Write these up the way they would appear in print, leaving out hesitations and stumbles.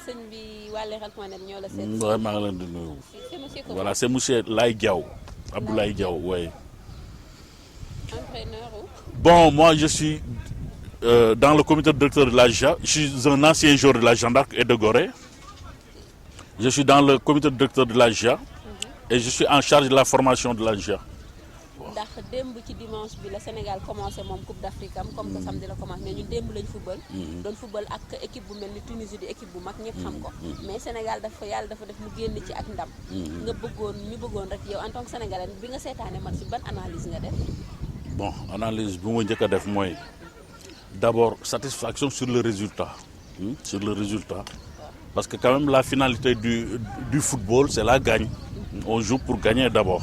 sëñ bi waa Leral.net ñoo la seet. Vraiment maa ngi leen di nuyu. C'est monsieur comment? Voilà, c'est monsieur Laye Diaw. Abdoulaye Diaw, oui. Entraîneur ou? Bon, moi je suis dans le comité directeur de la GIA. Je suis un ancien joueur de la Jeanne d'Arc et de Gorée. Je suis dans le comité directeur de la GIA et je suis en charge de la formation de la GIA. ndax démb ci dimanche bi la Sénégal commencé moom Coupe d'Afrique am comme que samedi la commencé mais ñun démb lañ football. doon football ak équipe bu mel ni Tunisie di équipe bu mag ñëpp xam ko. mais Sénégal yàlla dafa def mu génn ci ak ndam. ñu bëggoon rek yow en tant que sénégalais bi nga seetaane match ban analyse nga def. Bon, analyse bu ma njëkk a def mooy d'abord satisfaction sur le résultat. Sur le résultat. Parce que quand même la finalité du football c'est la gagne. On joue pour gagner d'abord.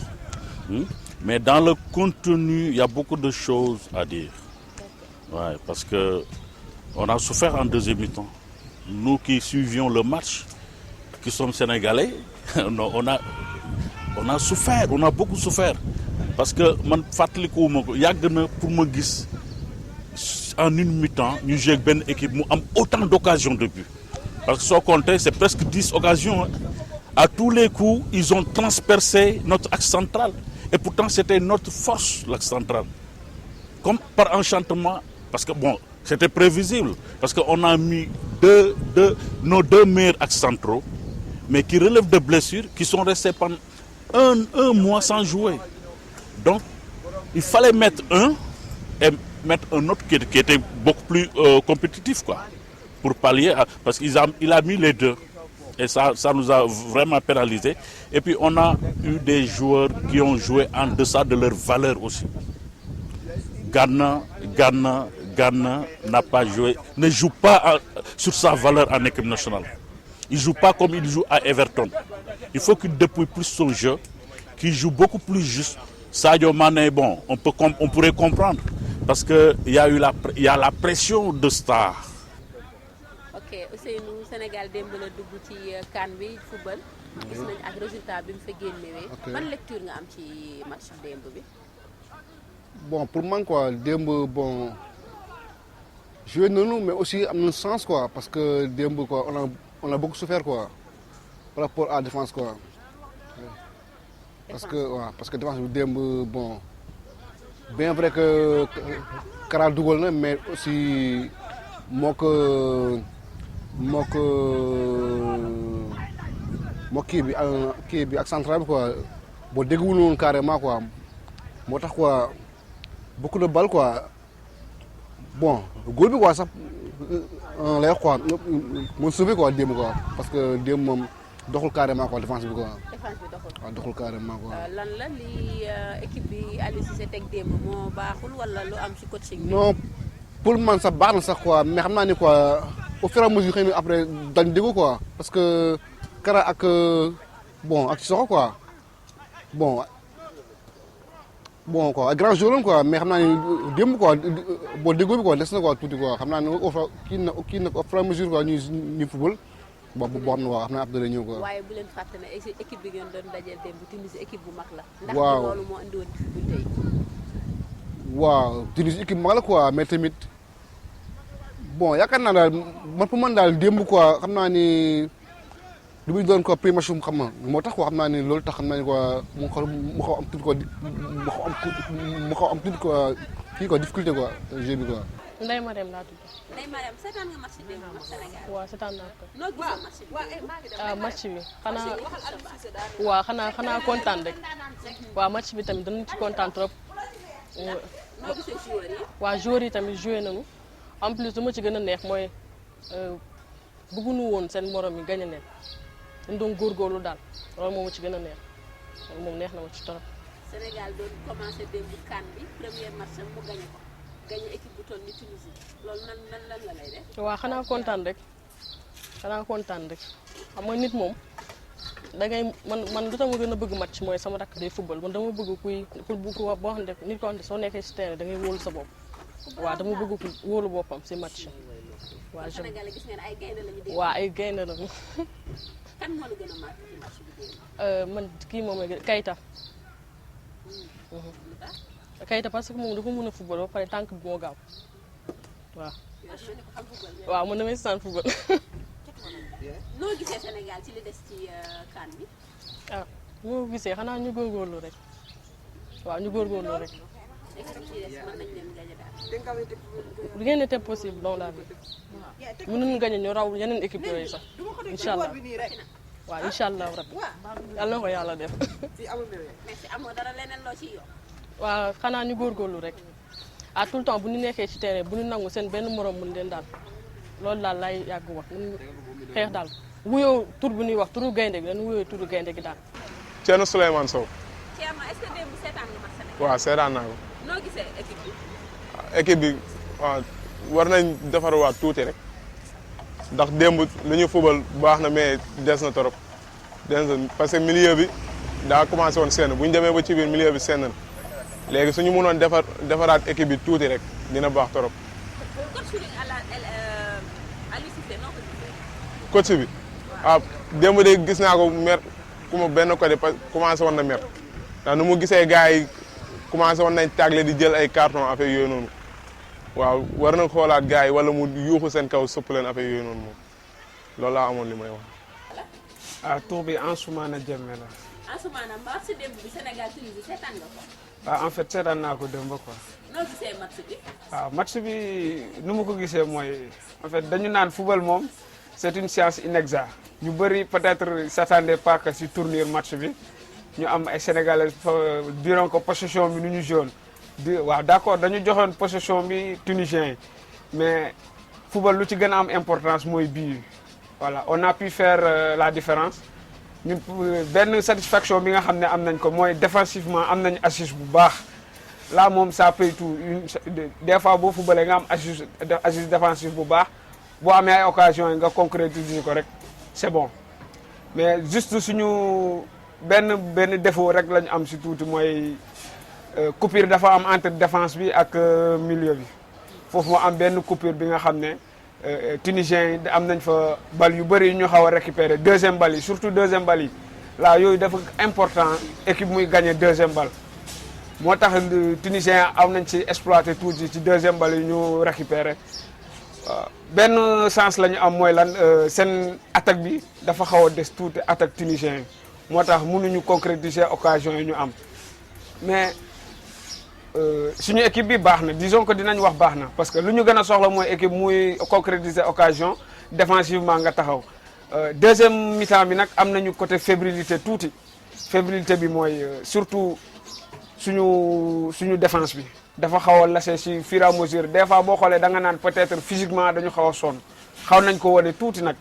Mais dans le contenu, il y a beaucoup de choses à dire. Ouais, parce que on a souffert en deuxième mi-temps. Nous qui suivions le match, qui sommes sénégalais, on a souffert, on a beaucoup souffert. Parce que man fàttalikuwuma ko yàgg na pour ma gis en une mi-temps ñu joué ak benn équipe mu am autant d'occasions de but. Parce que soo compté, c'est presque 10 occasions. Hein. À tous les coups, ils ont transpercé notre axe central. Et pourtant, c'était notre force, l'axe central. Comme par enchantement, parce que bon, c'était prévisible. Parce qu'on a mis nos deux meilleurs axes centraux, mais qui relèvent de blessures, qui sont restés pendant un mois sans jouer. Donc, il fallait mettre un et mettre un autre qui était beaucoup plus compétitif, quoi, pour pallier, parce qu'il a mis les deux. Et ça nous a vraiment pénalisé. Et puis on a eu des joueurs qui ont joué en deçà de leur valeur aussi. Ghana n'a pas joué, ne joue pas sur sa valeur en équipe nationale. Il ne joue pas comme il joue à Everton. Il faut qu'il dépouille plus son jeu, qu'il joue beaucoup plus juste. Sadio Mané, bon, on pourrait comprendre. Parce qu'il y a la pression de star. ok Ousseynou Sénégal démb la dugg ci CAN bi football. gis nañ ak résultat bi mu fa génnewee. ban lecture nga am ci match démb bi. Bon pour man quoi démb bon joué nañu mais aussi am na sens quoi parce que démb quoi on a beaucoup souffert quoi par rapport à la défense quoi. Parce que défense bi démb bon bien vrai que Kara dugal na mais aussi moo kii bi ak central bi quoi boo dégguwul woon carrément quoi moo tax quoi beaucoup de balles quoi bon góol bi quoi sax lay wax quoi moo sauvé quoi démb quoi parce que démb moom doxul carrément quoi défense bi quoi. défense bi doxul. waaw doxul carrément quoi. lan la li équipe bi Aliou Cissé teg démb moo baaxul wala lu am ci coaching bi. non pour man sax baax na sax quoi mais xam naa ni quoi au fur et à mesure xëy na après dañ déggu quoi parce que Kara ak bon ak Sissoko quoi bon quoi grand joueur quoi mais xam naa ni démb quoi boo déggoo bi quoi des na quoi tuuti quoi xam naa ne kii na au fur et à mesure quoi ñuy football boo xam ne quoi xam naa ab dana ñëw quoi. waaye bu leen fàtte ne équipe bi ngeen doon dajeel démb Tunisie équipe bu mag la. waaw ndax loolu moo indi woon difficulté yi. waaw Tunisie équipe mag la quoi mais tamit bon yaakaar naa daal man pour man daal démb quoi xam naa ni lu muy doon quoi prix match xam nga moo tax quoi xam naa ni loolu tax xam naa ni quoi mu xaw am tuuti quoi mu xaw am tuuti quoi kii quoi difficulté quoi jeu bi quoi. Ndeye Marème laa tudd. Ndeye Marème seetaan nga match démb ak Sénégal. waaw seetaan naa ko. noo gisee match bi. match bi xanaa kontaan rek. waaw match bi tamit danañ ci kontaan trop. noo gisee joueurs yi. waaw joueurs yi tamit joué nañu en plus lu ma ci gën a neex mooy bëgguñu woon seen morom yi gañ a leen dañ doon góorgóorlu daal loolu moom ma ci gën a neex loolu moom neex na ma ci trop. Sénégal doon commencé démb CAN bi premier match mu gañe ko gañe équipe bu toll ni Tunisie loolu nan la lay def. waaw xanaa kontaan rek xam nga nit moom dangay man lu tax ma gën a bëgg match mooy sama rakk day football man dama bëgg kuy boo xam ne nit ko xam ne soo nekkee si terrain da ngay wóolu sa bopp waaw dama bëgg ku wóolu boppam si match. waaw Sénégal gis ngeen ay gaynde lañu dégg. waaw ay gaynde lañu. kan moo la gën a marqué ci match bi démb. man kii moom mooy Keita. Keita parce que moom dafa mën a football ba pare tànk bi moo gaaw waaw. waaw man damay sant football. noo gisee Sénégal ci li des ci CAN bi. ah moo gisee xanaa ñu góorgóorlu rek waaw ñu góorgóorlu rek. équipe yi des mën nañ leen gañe daal. rien n'était possible dans la vie mënuñu gañe ñu raw yeneen équipe yooyu sax incha allah waaw incha allah rabbi yàlla na ko yàlla def. merci amoo dara leneen loo ciy yokk. waaw xanaa ñu góorgóorlu rek à tout le temps bu ñu nekkee ci terrain bu ñu nangu seen benn morom mun leen daal loolu daal lay yàgg wax mun xeex daal wuyoo tur bu ñuy wax turu gaynde gi dañu wuyoo turu gaynde gi daal. Thierno Souleymane Sow. Thierno est-ce que démb seetaan nga match Sénégal. waaw seetaan naa ko. noo gisee équipe bi. équipe bi waaw war nañ defarwaat tuuti rek ndax démb lu ñu fubal baax na mais des na trop des na parce que milieu bi daa commencé woon seen bu ñu demee ba ci biir milieu bi seen na léegi suñu mënoon defaraat équipe bi tuuti rek dina baax trop. coach bi ah démb de gis naa ko mer ku ma benn côté commencé woon na mer ndax nu mu gisee gars yi commencé woon nañ tàggle di jël ay carton affaire yooyu noonu waaw war na xoolaat gars yi wala mu yuuxu seen kaw sëpp leen affaire yooyu noonu moom loolu laa amoon li may wax. ah tur bi Ansoumana Diémé la. Ansoumana match démb bi Sénégal Tunisie seetaan nga ko. ah en fait seetaan naa ko démb quoi. noo gisee match bi. waaw match bi nu ma ko gisee mooy en fait dañu naan football moom c'est une science inexacte ñu bëri peut-être s'attendaient pas que si tournure match bi ñu am ay sénégalais diront que possession bi nu ñu jaune waaw d'accord dañu joxoon possession bi tunisien yi mais football lu ci gën a am importance mooy bii voilà on a pu faire la différence ñun benn satisfaction bi nga xam ne am nañ ko mooy défensivement am nañ assise bu baax là moom ça paye tout des fois boo footballee nga am assise défensif bu baax boo amee ay occasion yi nga concrétiser ko rek c'est bon mais juste suñu benn défaut rek la ñu am si tuuti mooy coupure dafa am entre défense bi ak milieu bi foofu moo am benn coupure bi nga xam ne Tunisiens yi am nañ fa bal yu bëri yu ñu xaw a récupérer deuxième balle yi surtout deuxième balle yi là yooyu dafa important équipe muy gagner deuxième balle moo tax Tunisiens am nañ ci exploiter tuuti ci deuxième balle yi ñu récupérer benn sens la ñu am mooy lan seen attaque bi dafa xaw a des tuuti attaque tunisien yi moo tax mënuñu concrétiser occasion yi ñu am mais suñu équipe bi baax na disons que dinañ wax baax na parce que lu ñu gën a soxla mooy équipe muy concrétiser occasion défensivement nga taxaw deuxième mi-temps bi nag am nañu côté fébrilité tuuti fébrilité bi mooy surtout suñu défense bi dafa xaw a lase si fur et à mesure des fois boo xoolee da nga naan peut-être physiquement dañu xaw a sonn xaw nañ ko wane tuuti nag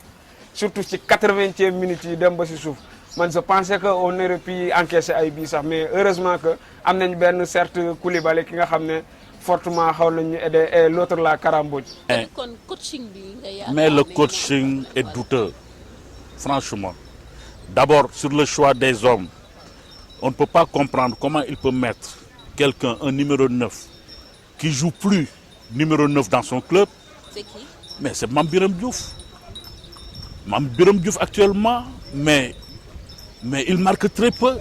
surtout ci 80e minutes yi dem ba si suuf man je pensais que on aurait pu encaisser ay bii sax mais heureusement que am nañ benn certes Koulibaly ki nga xam ne fortement xaw nañu aider et l'autre la Karambodj. kon coaching bi nga Mais le coaching est douteux, franchement. D'abord, sur le choix des hommes, on ne peut pas comprendre comment il peut mettre quelqu'un, un numéro 9, qui joue plus numéro 9 dans son club. C'est qui? Mais c'est Mambiram Diouf. Mambiram Diouf actuellement, mais il marque très peu.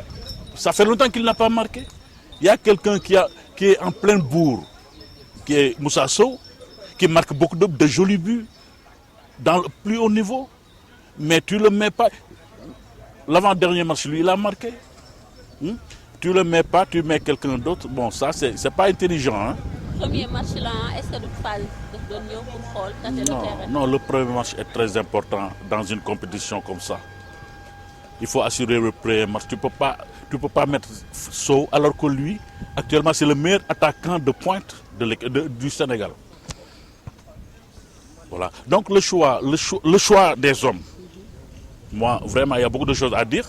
Ça fait longtemps qu'il n'a pas marqué. Il y a quelqu'un qui est en pleine bourre, qui est Moussa Sow, qui marque beaucoup de jolis buts dans le plus haut niveau. Mais tu ne le mets pas. L'avant-dernier match, lui, il a marqué. Tu ne le mets pas, tu mets quelqu'un d'autre. Bon, ça, c'est pas intelligent. Hein? Premier match là, est-ce que tu parles de nous pour Paul, le terrain? Non, le premier match est très important dans une compétition comme ça. Il faut assurer le premier match. Tu peux pas mettre Sow alors que lui, actuellement, c'est le meilleur attaquant de pointe du Sénégal. Voilà. Donc le choix des hommes. Moi, vraiment, il y a beaucoup de choses à dire.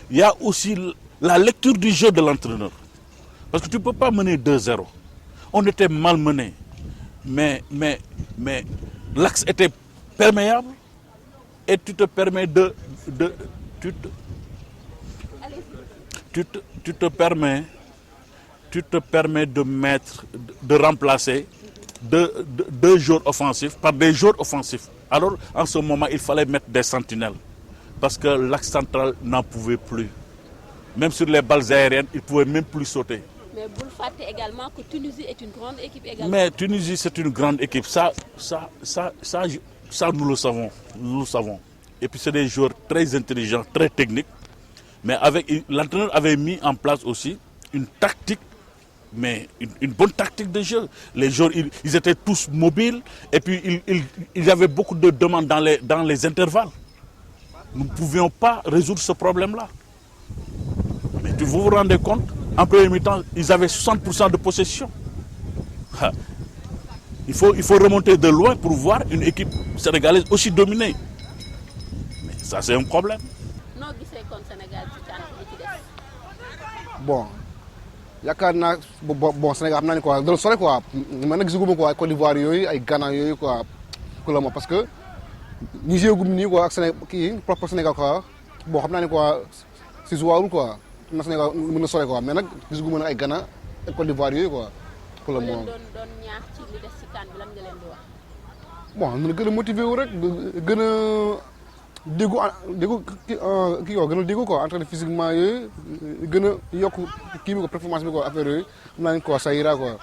Il y a aussi la lecture du jeu de l'entraîneur. Parce que tu ne peux pas mener 2-0. On était mal mené. Mais l'axe était perméable et tu te permets de remplacer deux joueurs offensifs par des joueurs offensifs. Alors, en ce moment, il fallait mettre des sentinelles. Parce que l'axe central n'en pouvait plus. Même sur les balles aériennes, il ne pouvait même plus sauter. Mais vous le faites également que Tunisie est une grande équipe également. Mais Tunisie, c'est une grande équipe. Ça, nous le savons. Nous le savons. Et puis, c'est des joueurs très intelligents, très techniques. Mais l'entraîneur avait mis en place aussi une tactique, mais une bonne tactique de jeu. Les joueurs, ils étaient tous mobiles. Et puis, il y avait beaucoup de demandes dans les intervalles. Nous ne pouvions pas résoudre ce problème-là. Mais vous vous rendez compte, en premier mi-temps, ils avaient 60% de possession. Il faut remonter de loin pour voir une équipe sénégalaise aussi dominée. Mais ça, c'est un problème. Non, gisee kon Sénégal ci CAN bi ci des. Bon yaakaar naa bon Sénégal xam naa ne quoi dana sore quoi man nag gisuguma quoi Côte d'Ivoire yooyu ay Ghana yooyu quoi ku la ma parce que ñi jéegum nii quoi ak propre Sénégal quoi bon xam naa ne quoi si jouarul quoi na Sénégal mën na sore quoi mais nag gisuguma nag ay Ghana ak Côte d'Ivoire yooyu quoi pour le moment. doon ñaax ci li des ci CAN bi lan nga leen di wax. Bon mën a gën a motivé wu rek gën a déggu kii quoi gën a déggu quoi entraîné physiquement yooyu gën a yokk kii bi ko performance bi quoi affaire yooyu xam naa ne quoi ça ira quoi.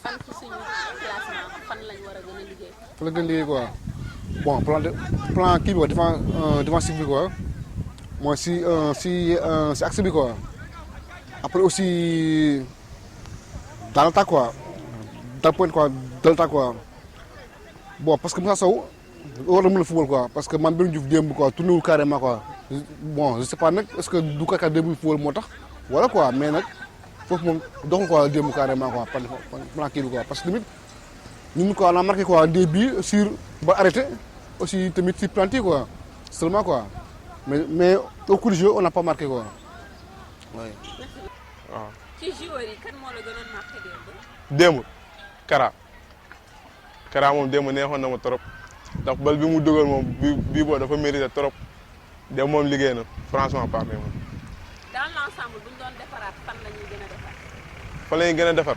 Fan ci suñu classement fan lañ war a gën a liggéey. fan la gën a liggéey quoi bon plan kii bi quoi défensif bi quoi mooy si axe bi quoi après aussi dans l'attaque quoi dans le point quoi dans l'attaque quoi bon parce que Moussa Sow war na mën a football quoi parce que man Birame Diouf démb quoi tourné wul carrément quoi bon je sais pas nag est-ce que du kaka démb football moo tax wala quoi mais nag foofu moom doxul quoi démb carrément quoi plan kii bi quoi parce que tamit ñun quoi on a marqué quoi des buts sur ba arrêté aussi tamit sur penalty quoi seulement quoi mais au cours du jeu on n'a pas marqué quoi oui. waaw. ci joueurs yi kan moo la gënoon marqué démb Kara moom démb neexoon na ma trop ndax bal bi mu dugal moom bii boo dafa mérité trop démb moom liggéey na franchement parlé moom. dans l'ensemble bu ñu doon defaraat fan la ñuy gën a defar. fan la ñuy gën a defar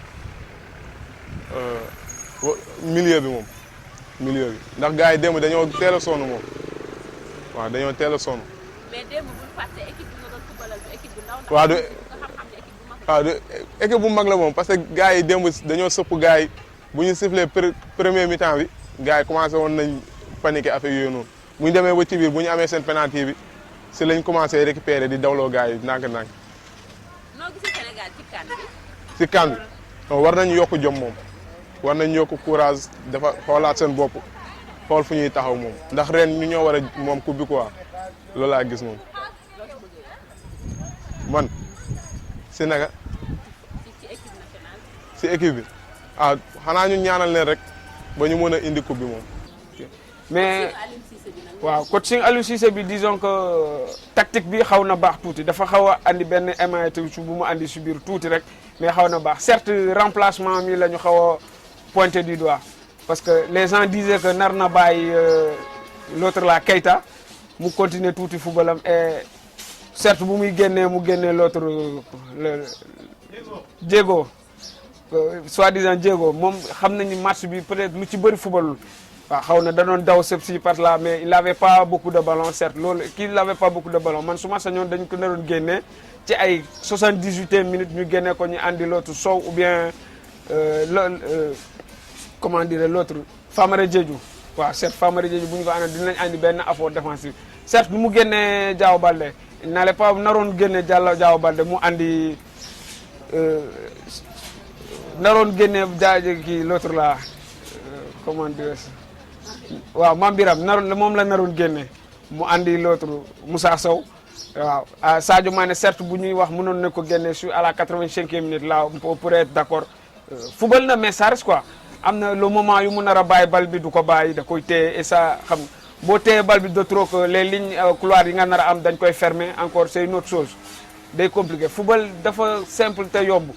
milieu bi moom milieu bi ndax gars yi démb dañoo teel a sonn moom waaw dañoo teel a sonn. mais démb bu ñu fàtte équipe bi nga doon footballal du équipe bu ndaw. waaw nga xam-xam ne équipe bu mag la. waaw équipe bu mag la moom parce que gars yi démb dañoo sëpp gars yi bu ñu sifflé premier mi-temps bi gars yi commencé woon nañ paniquer affaire yooyu noonu bu ñu demee ba ci biir bu ñu amee seen penalty bi si lañ commencé récupérer di dawloo gars yi ndànk-ndànk. noo gisee Sénégal ci CAN bi. si CAN bi non war nañu yokk jom moom war nañ yokk courage dafa xoolaat seen bopp xool fu ñuy taxaw moom ndax ren ñu ñoo war a moom coupe bi quoi loolu laa gis moom man si naka ci équipe nationale. si équipe bi ah xanaa ñu ñaanal leen rek ba ñu mën a indi coupe bi moom. mais Aliou Cissé bi nag. waaw coaching Aliou Cissé bi disons que tactique bi xaw na baax tuuti dafa xaw a andi benn émaillé bu mu andi si biir tuuti rek mais xaw na baax certes remplacement mi la ñu xaw a pointé du doigt parce que les gens disaient que nar na bàyyi l'autre la Keita mu continuer tuuti footballam et certes bu muy génnee mu génnee l'autre le Diego soi-disant Diego moom xam nañu match bi peut-être lu ci bëri footballul waaw xaw na da doon daw sëb si par là mais il avait pas beaucoup de ballon certes loolu kii il avait pas beaucoup de ballon man su ma sañoon dañ ko naroon génne ci ay 78e minutes ñu génne ko ñu andi l'autre Sow ou bien comment dire l'autre Famara Diédhiou waaw certes Famara Diédhiou bu ñu ko àndoon dinañ andi benn apport défensif certes bu mu génnee Diao Baldé il n'allait pas naroon génne Diao Baldé mu andi naroon génne kii l'autre là comment dire waaw Mame Biram moom la naroon génne mu andi l'autre Moussa Sow waaw Sadio Mané certes bu ñuy wax mënoon na ko génne sur à la 85e minute là on pourrait être d'accord football na mais ça reste quoi am na le moment yu mu nar a bàyyi bal bi du ko bàyyi da koy téye et ça xam boo téye bal bi de trop que les lignes couloirs yi nga nar a am dañ koy fermer encore c'est une autre chose day compliqué football dafa simple te yomb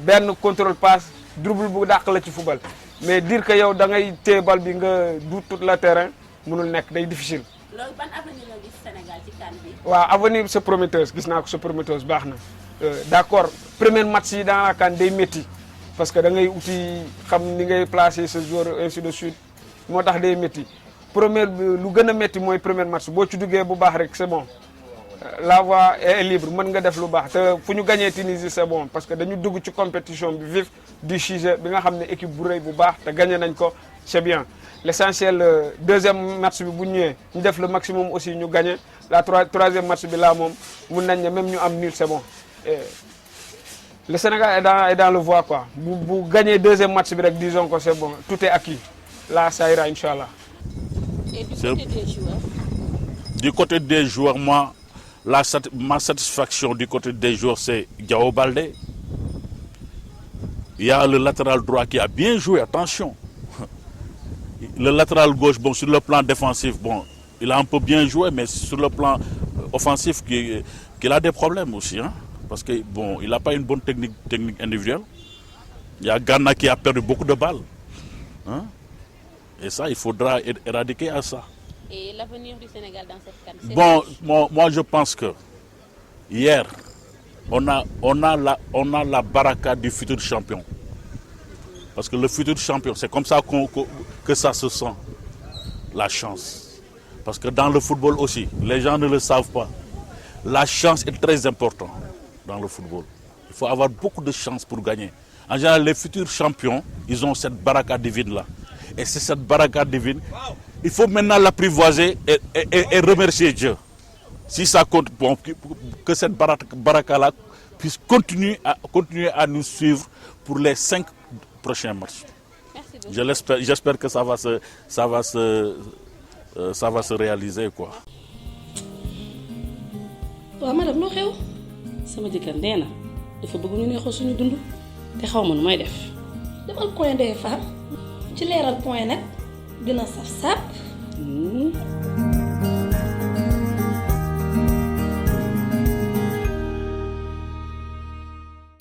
benn contrôle passe dribble bu dàq la ci football mais dire que yow da ngay téye bal bi nga du tout le terrain mënul nekk day difficile. loolu ban avenir la gis Sénégal ci CAN bi. waaw avenir c'est prometteuse gis naa ko c'est prometteuse baax na d'accord premier match yi dans la CAN day métti parce que da ngay uti xam ni ngay placer ce joueur ainsi de suite moo tax day métti première lu gën a métti mooy premier match boo ci duggee bu baax rek c'est bon la voie est libre mën nga def lu baax te fu ñu gagné Tunisie c'est bon parce que dañu dugg ci compétition bi vif du sujet bi nga xam ne équipe bu rëy bu baax te gagné nañ ko c'est bien l'essentiel deuxième match bi bu ñëwee ñu def le maximum aussi ñu gagné la troisième match bi là moom mun nañ ne même ñu am nul c'est bon et le Sénégal est dans le voie quoi bu gagné deuxième match bi rek disons que c'est bon tout est acquis là ça ira inchallah. Et du côté des joueurs? Du côté des joueurs, moi, ma satisfaction du côté des joueurs, c'est Diao Baldé. Il y a le latéral droit qui a bien joué, attention. Le latéral gauche, bon, sur le plan défensif, bon, il a un peu bien joué, mais sur le plan offensif, qu'il a des problèmes aussi. Hein, parce que, bon, il n'a pas une bonne technique individuelle. Il y a Ghana qui a perdu beaucoup de balles. Hein, et ça, il faudra éradiquer à ça. Et l'avenir du Sénégal dans cette CAN? Bon, moi je pense que hier, on a la baraka du futur champion. Parce que le futur champion, c'est comme ça que ça se sent, la chance. Parce que dans le football aussi, les gens ne le savent pas. La chance est très importante dans le football. Il faut avoir beaucoup de chance pour gagner. En général, les futurs champions, ils ont cette baraka divine-là. Et c'est cette baraka divine. Il faut maintenant l'apprivoiser et remercier Dieu. Si ça compte, bon, que cette baraka-là puisse continuer à nous suivre pour les 5 prochains matchs. Merci beaucoup. J'espère que ça va se réaliser, quoi. waaw madame loo xew sama jëkkër nee na dafa bëgg ñu neexoo suñu dund te xaw ma nu may def. demal point Ndeye Fall ci leeral point nag dina saf sàpp